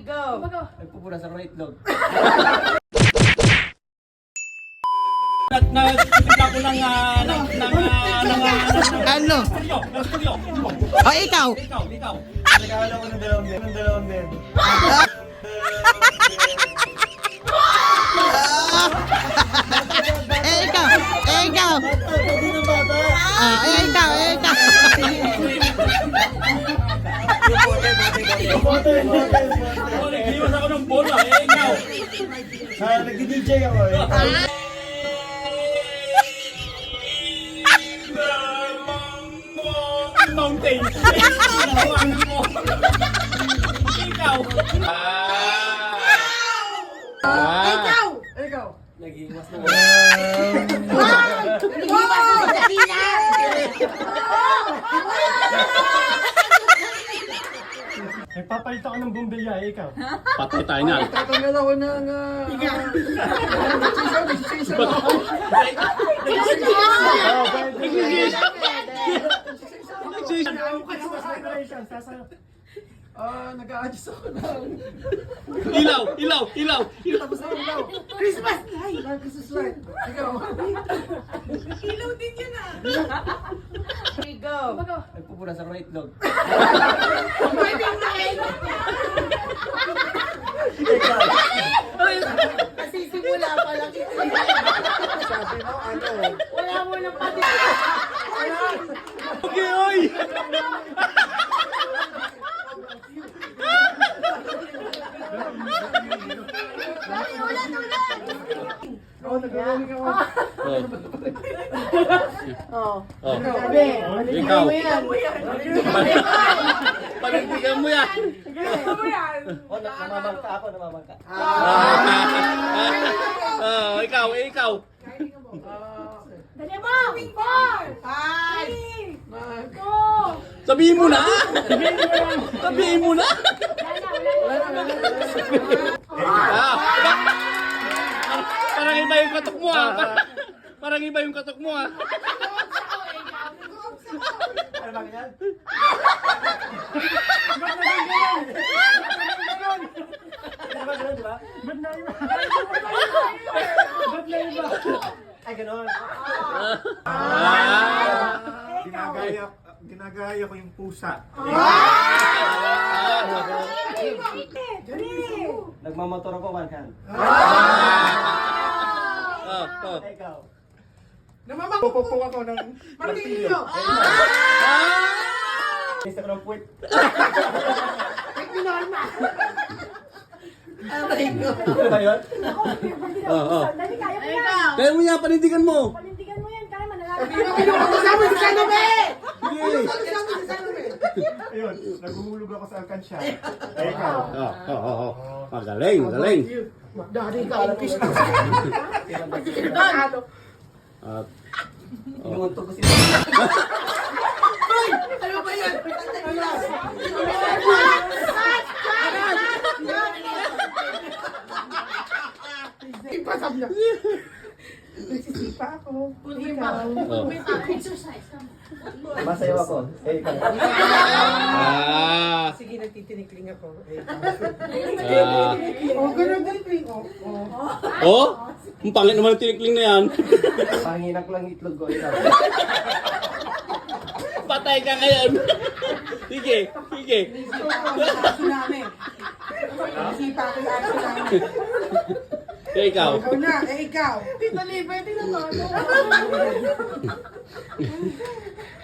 Go! Nagpupunas ako ng itlog. Nagpipita ko ng Ano? studio. O, ikaw. Ikaw. Nagkakala ko ng dalawang men. Ikaw. Ikaw. Ikaw. Oh, nag-iwas ako ng bola. Ikaw. Nagdi-DJ ako eh. Mountain. Ikaw. Ikaw! Nag-iwas na. Nagpapalit ako ng bumbilya, ikaw. Patay tayo na. Tatanggal ako ng... nag-a-adjust ako ng... Ilaw. Tapos na yung ilaw. Christmas light! Christmas light. Ikaw. Ilaw din yun ah. Go! Nagpupunas ako ng itlog. Kasi simula pa lang ito. Sabi mo ano? Wala mo na pati. Okay, oy! Oo, nag-rolling ako. Oo. Oh. Sabi, Ikaw. mo yan. Panindigan mo yan. Namamangka ako. Ikaw. Dali mo! 4! 5! 2! Sabihin mo na. Parang iba yung katok mo ah. Parang iba yung katok mo ah. Ano ba ganyan? Ano ba ganun, di ba? Ay, ganun. Ginagaya ko yung pusa. Nagmamotor ako one hand. Ikaw. Pupupong ako ng martilyo. Isa ko ng puwit. Ano ba yun? Ano ba yun? Dali, kaya mo yan! Kaya mo niya, panindigan mo. Panindigan mo yan, kaya manalala Kasama si Salome! Sige. Kasama si Salome! Ayun, naguhulog ako sa alkansya. Ay, ikaw. Magaling. Magdari ka, alam ko siya. At Inuuntog ko si Ano ba yan? Ipasab niya. Nagsisipa ako. Exercise ka mo. Masayaw ako. Ikaw. Sige, nagtitinikling ako. Oh, Ganun din. ang pangit naman ang tinikling na yan. Panginak lang itlog ko. Ikaw. Patay ka ngayon. Sige. Aso namin. Nagsisipa ako yung aso namin. Kaya ikaw. Ikaw na, ikaw. Tita Libre, tinatalo.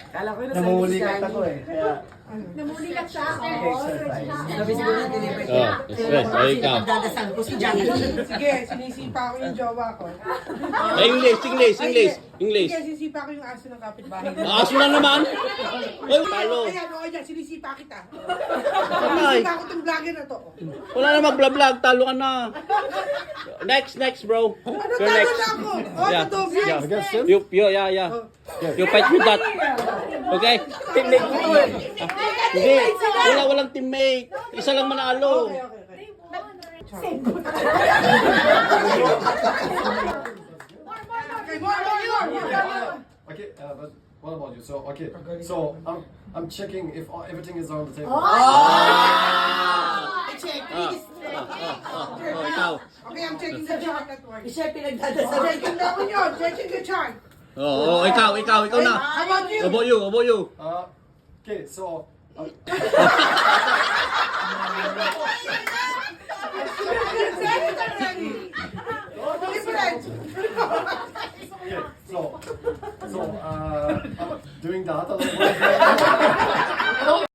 Kala ko Namuhulikat ako eh. Kaya, Namulikat siya. exercise. Sabi siguro ng delivery. Stress. Ay, ikaw. Dadasal ko si Jackie. Sige, sinisipa ko yung jowa ko. English. Sige, sinisipa ko yung aso ng kapitbahay. Aso na naman. Ay, talo. Ayan, o yan, sinisipa kita. Ay. Sinisipa ko itong vlogger na to. Wala na mag-vlog. Talo ka na. Next, bro. Ano You're talo next. na ako? O, Yeah. totoo. Yeah. You fight with that. Okay? Teammate ko to eh. Hindi. Walang teammate. Isa lang manalo. Okay. Okay, more. Okay, but what about you? So I'm checking if everything is on the table. Check, please. ikaw. Okay, I'm checking the chart at work. Siya I'm pinagdadasal. checking that one yun. Checking the chart. Ikaw na. How about you? How about you? Okay, so. Said it already. Different. Okay, so, doing that, I don't know what